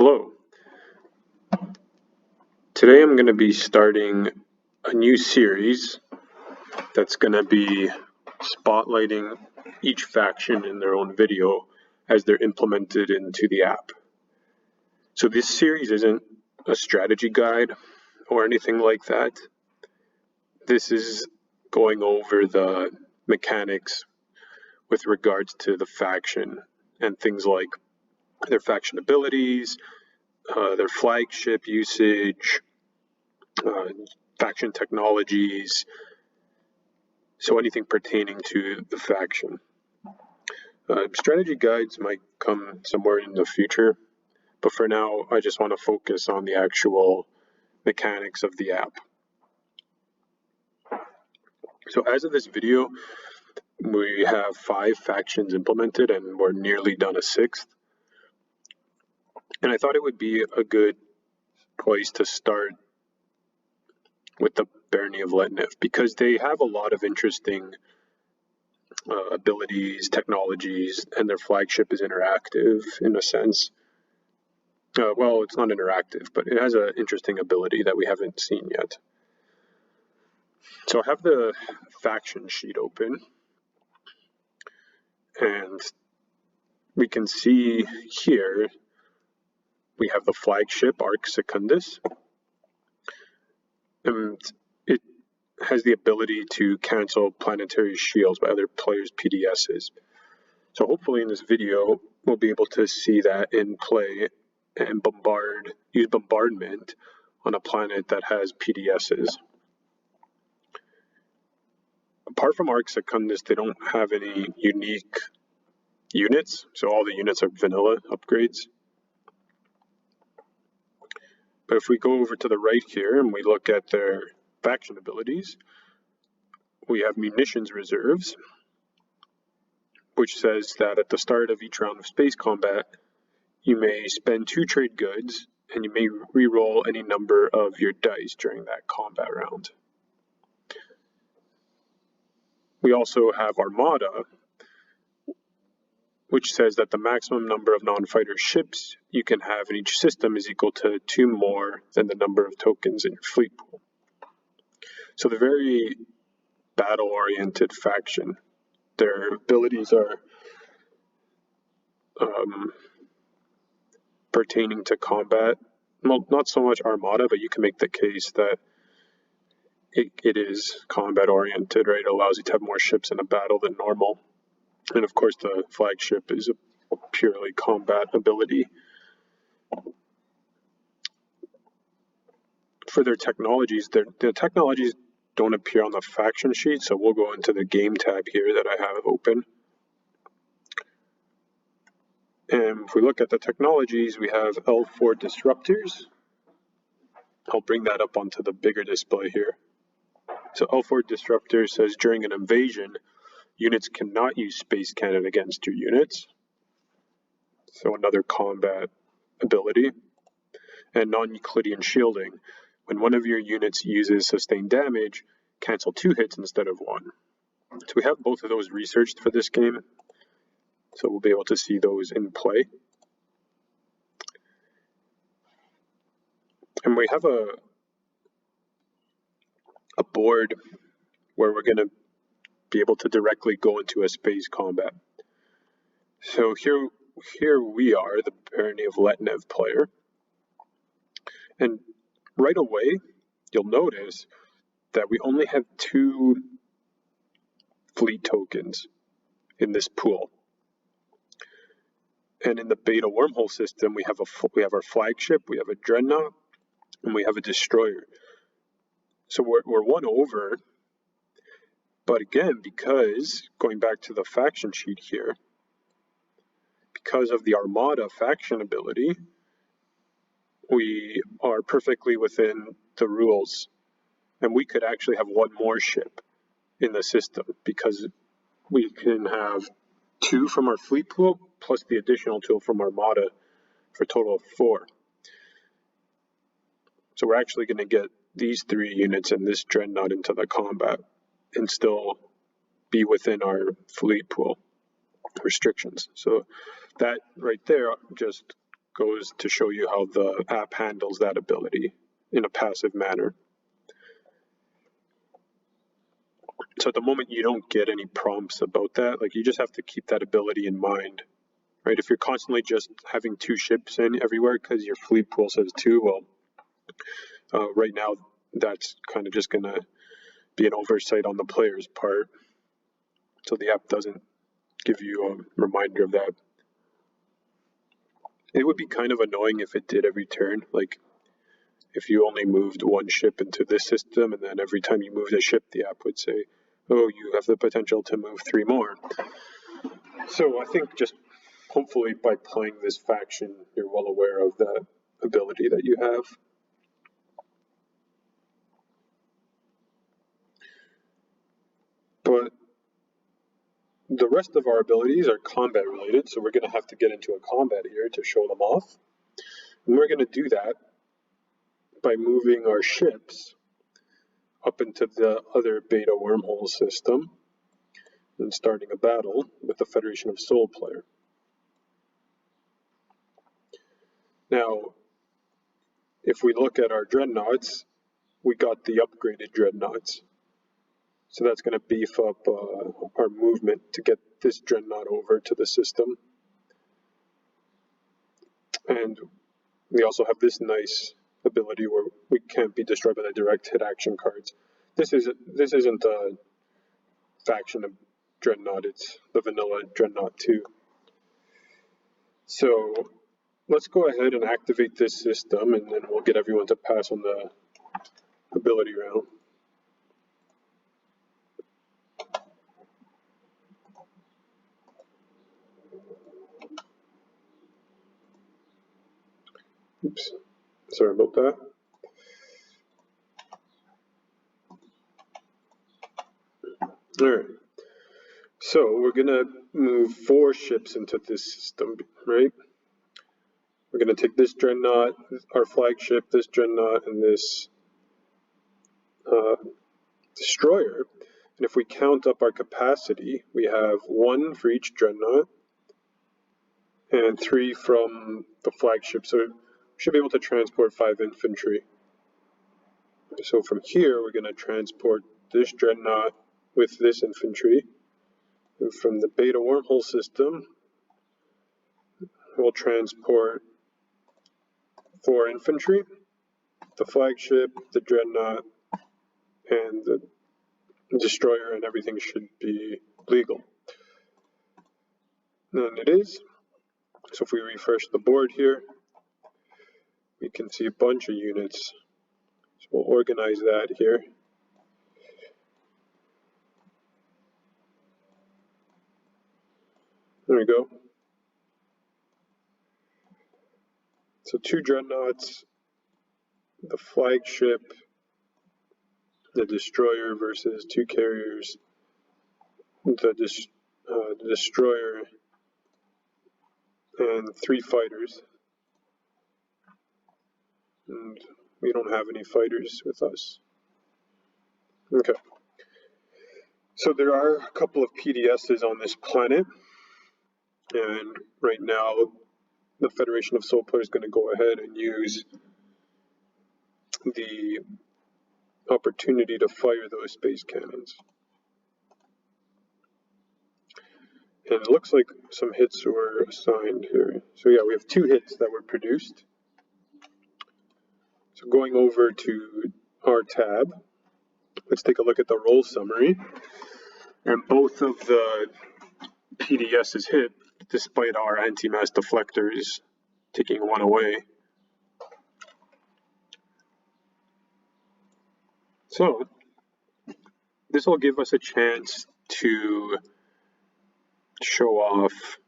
Hello. Today I'm going to be starting a new series that's going to be spotlighting each faction in their own video as they're implemented into the app. So this series isn't a strategy guide or anything like that. This is going over the mechanics with regards to the faction and things like their faction abilities, their flagship usage, faction technologies, so anything pertaining to the faction. Strategy guides might come somewhere in the future, but for now I just want to focus on the actual mechanics of the app. So as of this video, we have 5 factions implemented and we're nearly done a 6th. And I thought it would be a good place to start with the Barony of Letnev because they have a lot of interesting abilities, technologies, and their flagship is interactive in a sense. Well, it's not interactive, but it has an interesting ability that we haven't seen yet. So I have the faction sheet open, and we can see here we have the flagship Arc Secundus, and it has the ability to cancel planetary shields by other players' PDSs. So hopefully in this video we'll be able to see that in play and use bombardment on a planet that has PDSs. Apart from Arc Secundus, they don't have any unique units, so all the units are vanilla upgrades. But if we go over to the right here and we look at their faction abilities, we have Munitions reserves, which says that at the start of each round of space combat, you may spend 2 trade goods and you may re-roll any number of your dice during that combat round. We also have Armada, which says that the maximum number of non-fighter ships you can have in each system is equal to 2 more than the number of tokens in your fleet pool. So they're very battle-oriented faction. Their abilities are pertaining to combat. Well, not so much Armada, but you can make the case that it is combat-oriented, right? It allows you to have more ships in a battle than normal. And of course, the flagship is a purely combat ability. For their technologies, the technologies don't appear on the faction sheet, so we'll go into the game tab here that I have open. And if we look at the technologies, we have L4 Disruptors. I'll bring that up onto the bigger display here. So L4 Disruptor says during an invasion, units cannot use space cannon against your units. So another combat ability. And Non-Euclidean Shielding. When one of your units uses sustained damage, cancel 2 hits instead of 1. So we have both of those researched for this game. So we'll be able to see those in play. And we have a board where we're going to be able to directly go into a space combat. So here we are, the Barony of Letnev player. And right away, you'll notice that we only have 2 fleet tokens in this pool. And in the beta wormhole system, we have our flagship, we have a dreadnought, and we have a destroyer. So we're 1 over. But again, because, going back to the faction sheet here, because of the Armada faction ability, we are perfectly within the rules. And we could actually have 1 more ship in the system because we can have 2 from our fleet pool plus the additional 2 from Armada for a total of 4. So we're actually going to get these 3 units and this dreadnought into the combat and still be within our fleet pool restrictions. So that right there just goes to show you how the app handles that ability in a passive manner. So at the moment, you don't get any prompts about that. Like, you just have to keep that ability in mind, right? If you're constantly just having 2 ships in everywhere because your fleet pool says 2, well, right now that's kind of just going to be an oversight on the player's part. So the app doesn't give you a reminder of that. It would be kind of annoying if it did every turn. Like, if you only moved 1 ship into this system, and then every time you moved a ship, the app would say, oh, you have the potential to move 3 more. So I think just hopefully by playing this faction, you're well aware of the ability that you have. But the rest of our abilities are combat related, so we're going to have to get into a combat here to show them off. And we're going to do that by moving our ships up into the other beta wormhole system and starting a battle with the Federation of Soul player. Now, if we look at our dreadnoughts, we got the upgraded dreadnoughts. So that's going to beef up our movement to get this dreadnought over to the system. And we also have this nice ability where we can't be destroyed by the direct hit action cards. This isn't a faction of Dreadnought, it's the vanilla Dreadnought 2. So let's go ahead and activate this system, and then we'll get everyone to pass on the ability round. Oops, sorry about that. All right, so we're gonna move 4 ships into this system, right? We're gonna take this Dreadnought, our flagship, this Dreadnought, and this Destroyer. And if we count up our capacity, we have 1 for each Dreadnought and 3 from the flagship. So we should be able to transport 5 infantry. So from here, we're going to transport this Dreadnought with this infantry. And from the beta wormhole system, we'll transport 4 infantry, the flagship, the Dreadnought, and the Destroyer, and everything should be legal. And it is. So if we refresh the board here, we can see a bunch of units. So we'll organize that here. There we go. So 2 dreadnoughts, the flagship, the destroyer versus 2 carriers, the destroyer, and 3 fighters. And we don't have any fighters with us. Okay. So there are a couple of PDSs on this planet, and right now the Federation of Soul Players is going to go ahead and use the opportunity to fire those space cannons. And it looks like some hits were assigned here. So yeah, we have 2 hits that were produced. So going over to our tab, let's take a look at the roll summary. And both of the PDSs hit, despite our anti-mass deflectors taking 1 away. So this will give us a chance to show off,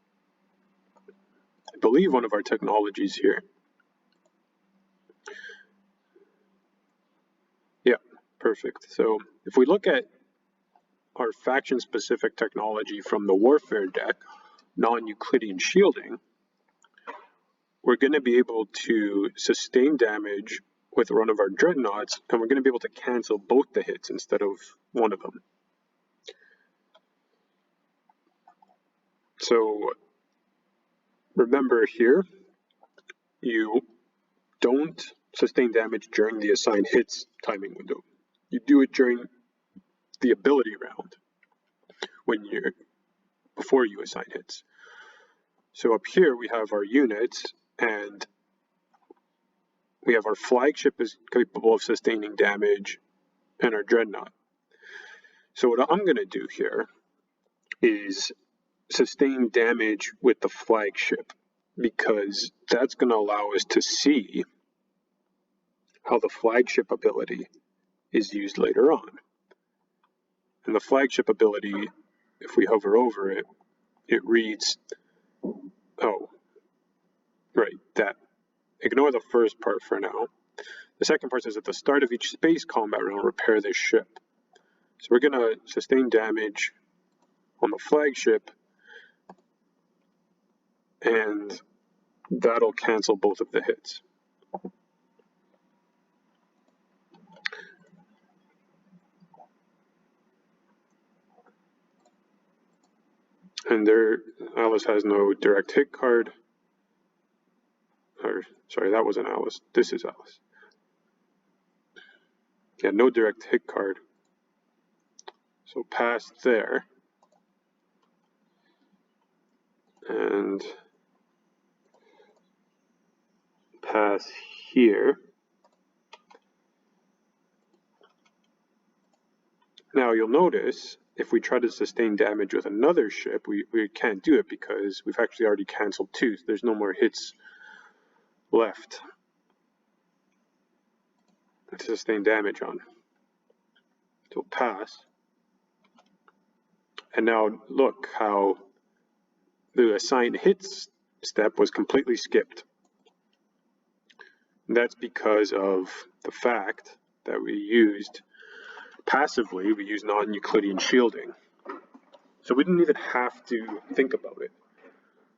I believe, one of our technologies here. Yeah, perfect. So if we look at our faction-specific technology from the Warfare deck, Non-Euclidean Shielding, we're going to be able to sustain damage with one of our dreadnoughts, and we're going to be able to cancel both the hits instead of one of them. So remember here, you don't sustain damage during the assigned hits timing window. You do it during the ability round before you assign hits. So up here we have our units, and we have our flagship is capable of sustaining damage and our dreadnought. So what I'm going to do here is sustain damage with the flagship, because that's going to allow us to see how the flagship ability is used later on. And the flagship ability, if we hover over it, it reads, oh, right, that. Ignore the first part for now. The second part says at the start of each space combat round, repair this ship. So we're going to sustain damage on the flagship, and that'll cancel both of the hits. And there, Alice has no direct hit card. Or, sorry, that wasn't Alice. This is Alice. Yeah, no direct hit card. So pass there. And pass here. Now you'll notice if we try to sustain damage with another ship, we can't do it because we've actually already canceled 2, so there's no more hits left to sustain damage on. So pass. And now look how the assign hits step was completely skipped. And that's because of the fact that we used passively, we use non-Euclidean shielding. So we didn't even have to think about it.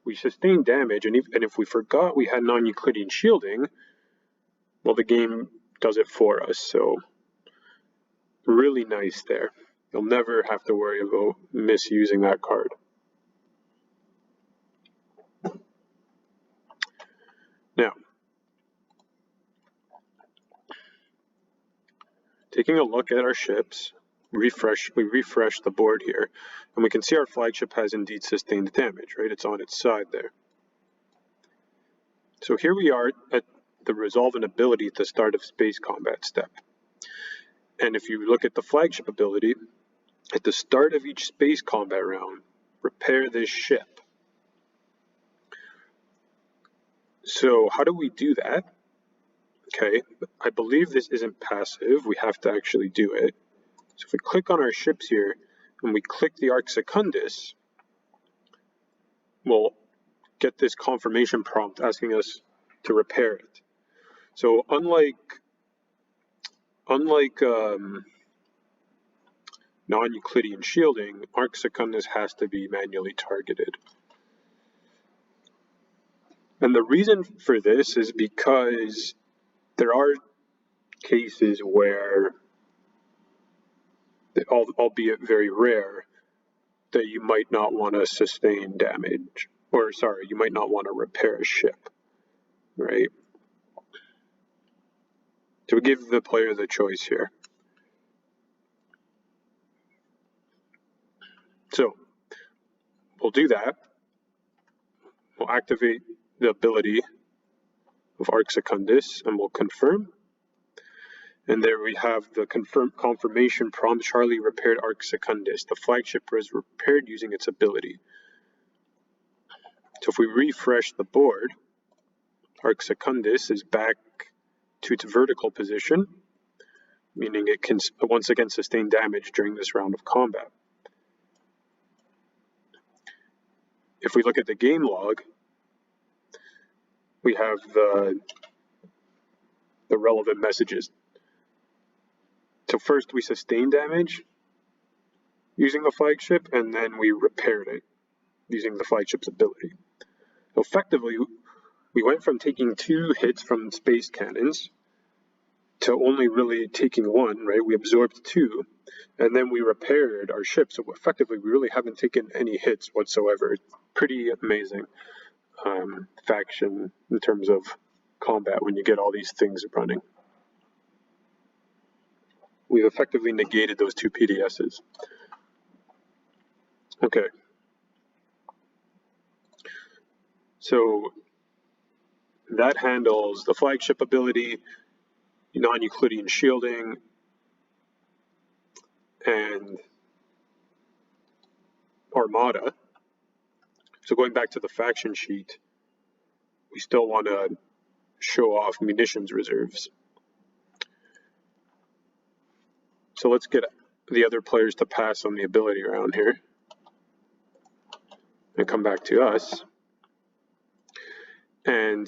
We sustained damage, and if we forgot we had non-Euclidean shielding, well, the game does it for us. So really nice there. You'll never have to worry about misusing that card. Now, taking a look at our ships, we refresh the board here, and we can see our flagship has indeed sustained damage, right? It's on its side there. So here we are at the resolve an ability at the start of space combat step. And if you look at the flagship ability, at the start of each space combat round, repair this ship. So how do we do that? Okay, I believe this isn't passive. We have to actually do it. So if we click on our ships here and we click the Arc Secundus, we'll get this confirmation prompt asking us to repair it. So unlike non-Euclidean shielding, Arc Secundus has to be manually targeted. And the reason for this is because there are cases where, albeit very rare, that you might not want to sustain damage, or sorry, you might not want to repair a ship, right? So we give the player the choice here. So we'll do that. We'll activate the ability of Arc Secundus, and we'll confirm. And there we have the confirmation prompt. Charlie repaired Arc Secundus. The flagship was repaired using its ability. So if we refresh the board, Arc Secundus is back to its vertical position, meaning it can once again sustain damage during this round of combat. If we look at the game log, we have the relevant messages. So first we sustained damage using the flagship, and then we repaired it using the flagship's ability. So effectively, we went from taking 2 hits from space cannons to only really taking 1, right? We absorbed 2, and then we repaired our ship. So effectively, we really haven't taken any hits whatsoever. Pretty amazing faction in terms of combat when you get all these things running. We've effectively negated those two PDSs. Okay. So that handles the flagship ability, non-Euclidean shielding, and Armada. So going back to the faction sheet, we still want to show off munitions reserves. So let's get the other players to pass on the ability round here and come back to us. And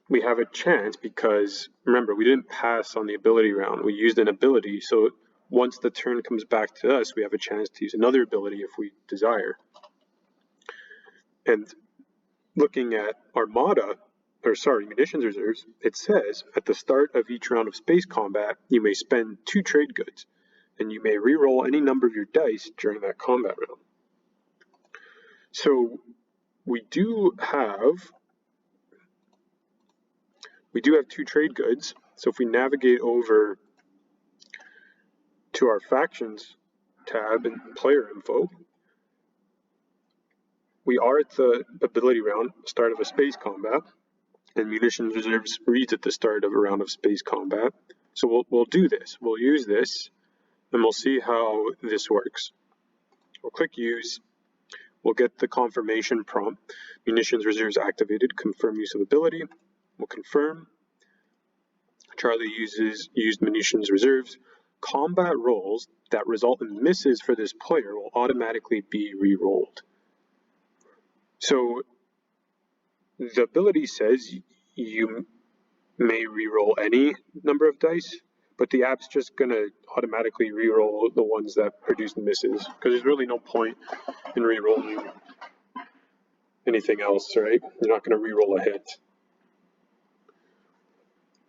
we have a chance because, remember, we didn't pass on the ability round. We used an ability, so once the turn comes back to us, we have a chance to use another ability if we desire. And looking at munitions reserves, it says at the start of each round of space combat, you may spend 2 trade goods, and you may reroll any number of your dice during that combat round. So we do have 2 trade goods. So if we navigate over to our factions tab and player info, we are at the ability round, start of a space combat, and munitions reserves reads at the start of a round of space combat. So we'll do this. We'll use this, and we'll see how this works. We'll click use. We'll get the confirmation prompt. Munitions reserves activated. Confirm use of ability. We'll confirm. Charlie used munitions reserves. Combat rolls that result in misses for this player will automatically be re-rolled. So the ability says you may re-roll any number of dice, but the app's just going to automatically re-roll the ones that produce misses, because there's really no point in re-rolling anything else, right? You're not going to re-roll a hit.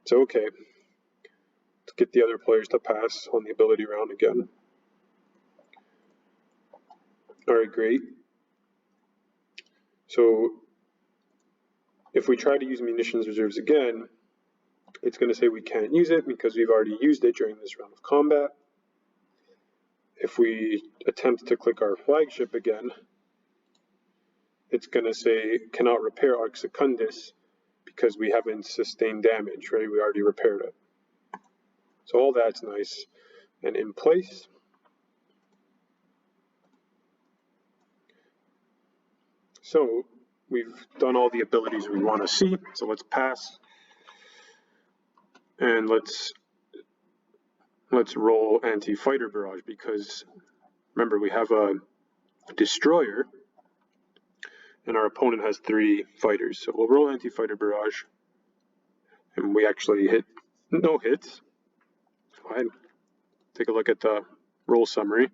So okay, let's get the other players to pass on the ability round again. All right, great. So if we try to use munitions reserves again, it's going to say we can't use it because we've already used it during this round of combat. If we attempt to click our flagship again, it's going to say cannot repair Arc Secundus because we haven't sustained damage, right? We already repaired it. So all that's nice and in place. So we've done all the abilities we want to see. So let's pass. And let's roll anti-fighter barrage, because remember we have a destroyer and our opponent has 3 fighters. So we'll roll anti-fighter barrage, and we actually hit no hits. Go ahead, take a look at the roll summary.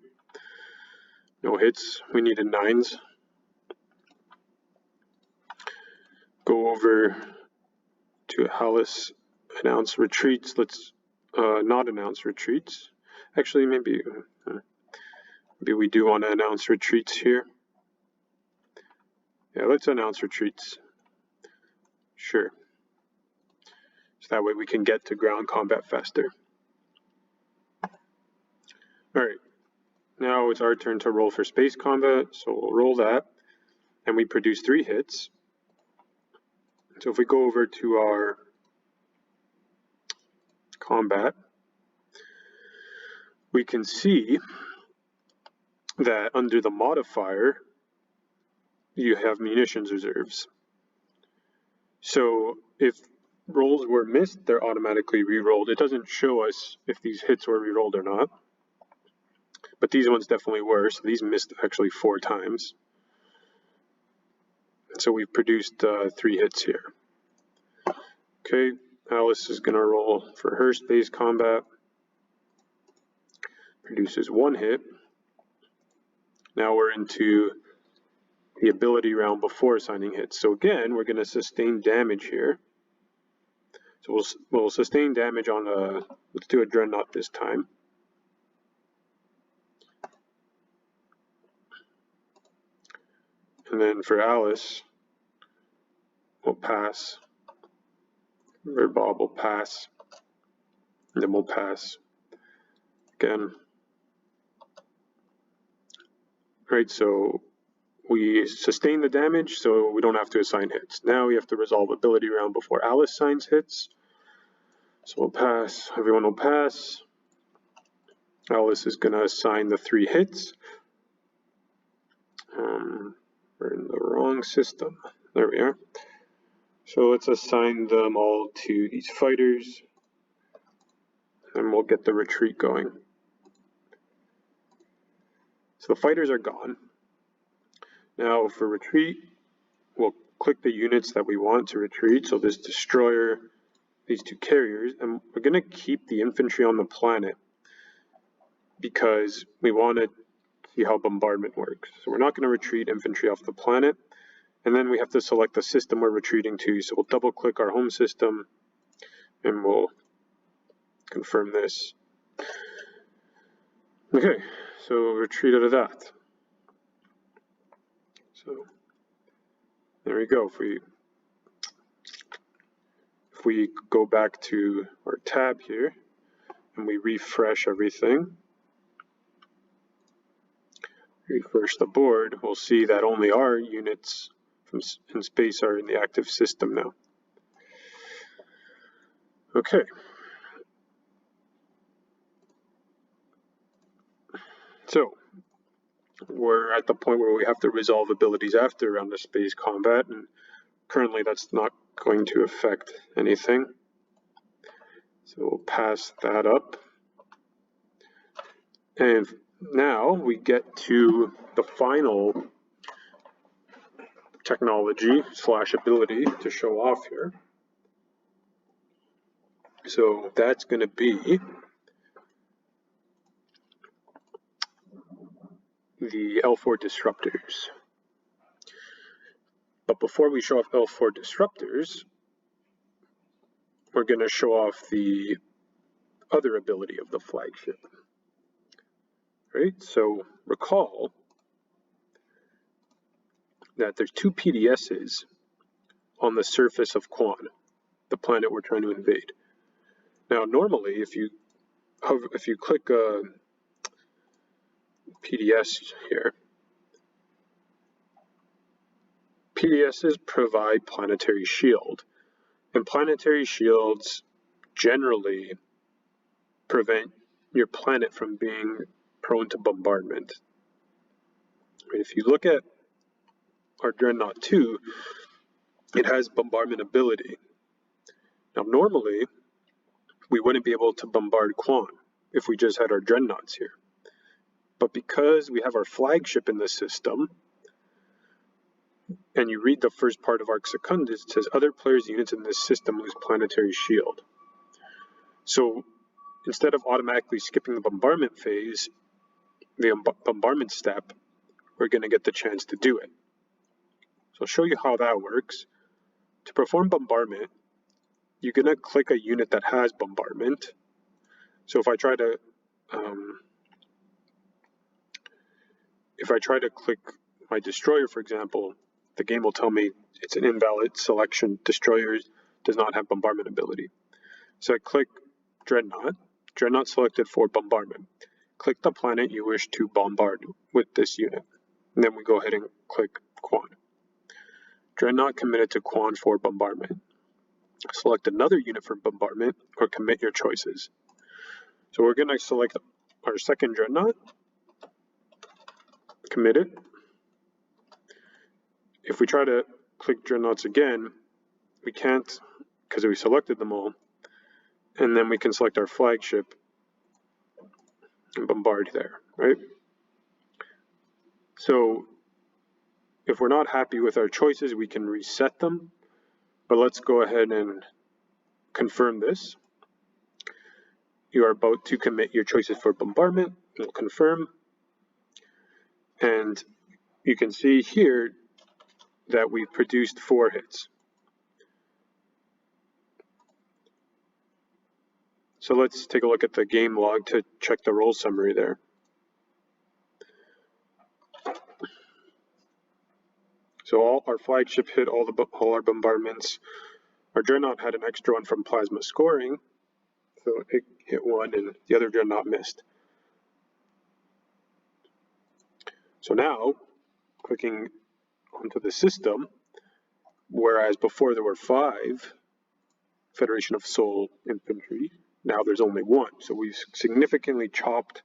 No hits. We needed 9s. Go over to Alice. Announce retreats. Let's not announce retreats. Actually, maybe we do want to announce retreats here. Yeah, let's announce retreats. Sure. So that way we can get to ground combat faster. All right. Now it's our turn to roll for space combat. So we'll roll that, and we produce 3 hits. So if we go over to our combat, we can see that under the modifier, you have munitions reserves. So if rolls were missed, they're automatically re-rolled. It doesn't show us if these hits were re-rolled or not, but these ones definitely were. So these missed actually 4 times. So we've produced 3 hits here. Okay, Alice is going to roll for her space combat. Produces 1 hit. Now we're into the ability round before assigning hits. So again, we're going to sustain damage here. So we'll sustain damage on let's do a Dreadnought this time. And then for Alice, we'll pass. Bob will pass. And then we'll pass again. Right, so we sustain the damage, so we don't have to assign hits. Now we have to resolve ability round before Alice signs hits. So we'll pass. Everyone will pass. Alice is going to assign the 3 hits. We're in the wrong system. There we are. So let's assign them all to these fighters, and we'll get the retreat going. So the fighters are gone. Now for retreat, we'll click the units that we want to retreat. So this destroyer, these 2 carriers, and we're going to keep the infantry on the planet because we want to see how bombardment works. So we're not going to retreat infantry off the planet. And then we have to select the system we're retreating to. So we'll double click our home system and we'll confirm this. Okay, so retreat out of that. So there we go. If we go back to our tab here and we refresh everything, refresh the board, we'll see that only our units in space are in the active system now. Okay. So we're at the point where we have to resolve abilities after around the space combat, and currently that's not going to affect anything. So we'll pass that up. And now we get to the final technology / ability to show off here. So that's going to be the L4 Disruptors. But before we show off L4 Disruptors, we're going to show off the other ability of the Flagship. Right? So recall that there's 2 PDSs on the surface of Quan, the planet we're trying to invade. Now, normally, if you click a PDS here, PDSs provide Planetary Shield, and Planetary Shields generally prevent your planet from being prone to bombardment. If you look at our Dreadnought 2, it has bombardment ability. Now, normally, we wouldn't be able to bombard Quan if we just had our Dreadnoughts here. But because we have our Flagship in the system, and you read the first part of Arc Secundus, it says other players' units in this system lose Planetary Shield. So instead of automatically skipping the bombardment phase, the bombardment step, we're going to get the chance to do it. So I'll show you how that works. To perform bombardment, you're going to click a unit that has bombardment. So if I try to click my destroyer, for example, the game will tell me it's an invalid selection. Destroyers does not have bombardment ability. So I click Dreadnought. Dreadnought selected for bombardment. Click the planet you wish to bombard with this unit. And then we go ahead and click Quan. Dreadnought committed to Quan for bombardment. Select another unit for bombardment or commit your choices. So we're going to select our second Dreadnought. Commit it. If we try to click Dreadnoughts again, we can't because we selected them all. And then we can select our Flagship and bombard there, right? So if we're not happy with our choices, we can reset them. But let's go ahead and confirm this. You are about to commit your choices for bombardment. We'll confirm. And you can see here that we've produced 4 hits. So let's take a look at the game log to check the roll summary there. So all our flagship hit all our bombardments. Our dreadnought had an extra one from plasma scoring, so it hit one and the other dreadnought missed. So now, clicking onto the system, whereas before there were 5 Federation of Soul infantry, now there's only 1. So we've significantly chopped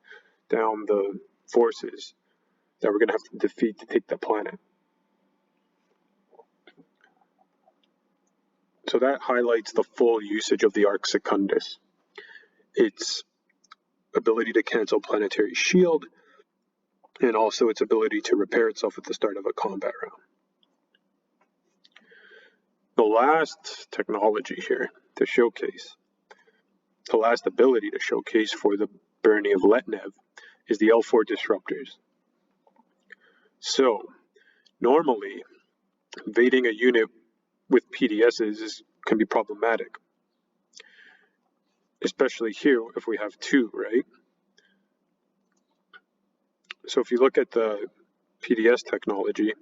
down the forces that we're going to have to defeat to take the planet. So that highlights the full usage of the Arc Secundus. Its ability to cancel Planetary Shield, and also its ability to repair itself at the start of a combat round. The last technology here to showcase, the last ability to showcase for the Barony of Letnev is the L4 Disruptors. So, normally, invading a unit with PDSs can be problematic. Especially here if we have 2, right? So if you look at the PDS technology,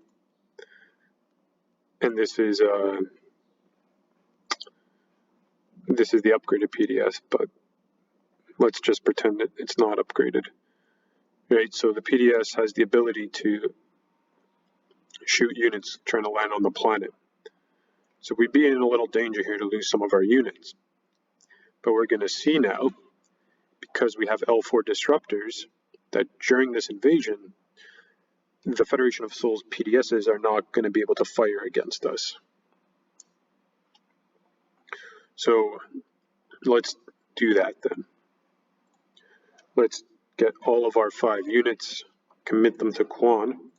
and this is the upgraded PDS, but let's just pretend that it's not upgraded, right? So the PDS has the ability to shoot units trying to land on the planet. So we'd be in a little danger here to lose some of our units. But we're going to see now, because we have L4 Disruptors, that during this invasion, the Federation of Souls PDSs are not going to be able to fire against us. So let's do that then. Let's get all of our 5 units, commit them to Quan.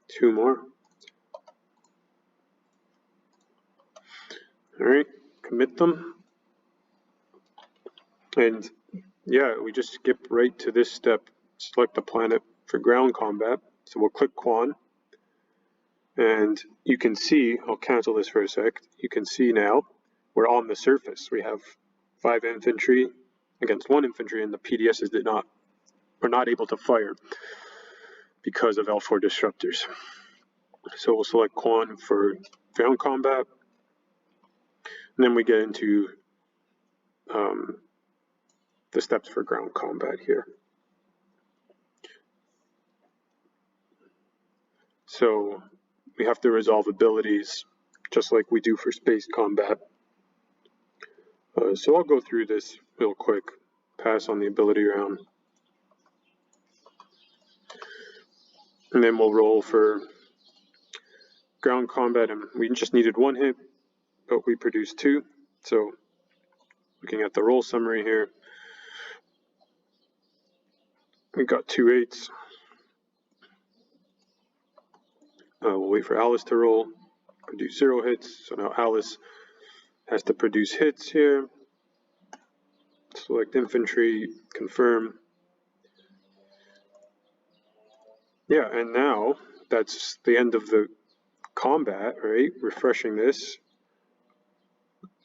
Two more. All right, commit them. And yeah, we just skip right to this step. Select the planet for ground combat. So we'll click Quan. And you can see, I'll cancel this for a sec. You can see now we're on the surface. We have 5 infantry against 1 infantry, and the PDSs were not able to fire because of L4 Disruptors. So we'll select Quan for ground combat. And then we get into the steps for ground combat here. So we have to resolve abilities just like we do for space combat. So I'll go through this real quick, pass on the ability round. And then we'll roll for ground combat, and we just needed 1 hit, but we produced 2. So looking at the roll summary here, we got 2 8s. We'll wait for Alice to roll, produce 0 hits. So now Alice has to produce hits here. Select infantry, confirm. Yeah, and now that's the end of the combat, right? Refreshing this.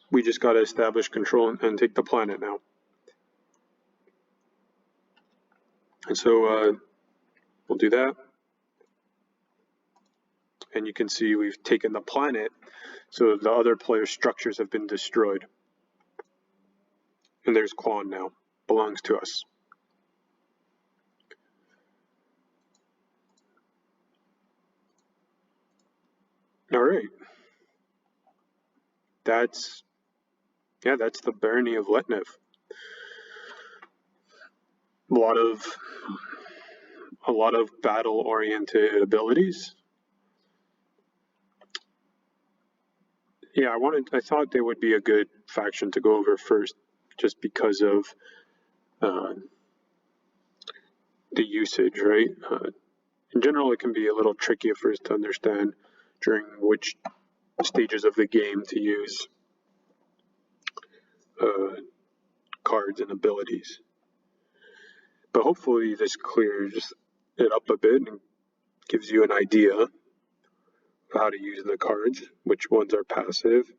We just got to establish control and take the planet now. And so we'll do that. And you can see we've taken the planet, so the other player's structures have been destroyed. And there's Quan now, belongs to us. All right. That's the Barony of Letnev. A lot of battle-oriented abilities. Yeah, I thought they would be a good faction to go over first, just because of the usage, right? In general, it can be a little tricky at first to understand during which stages of the game to use cards and abilities. But hopefully this clears it up a bit and gives you an idea of how to use the cards, which ones are passive,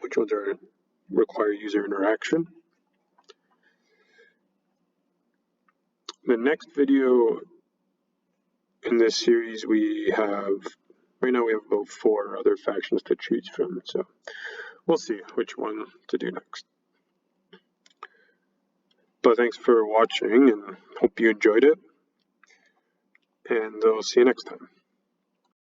which ones require user interaction. The next video in this series right now we have about 4 other factions to choose from, so we'll see which one to do next. But thanks for watching and hope you enjoyed it, and I'll see you next time.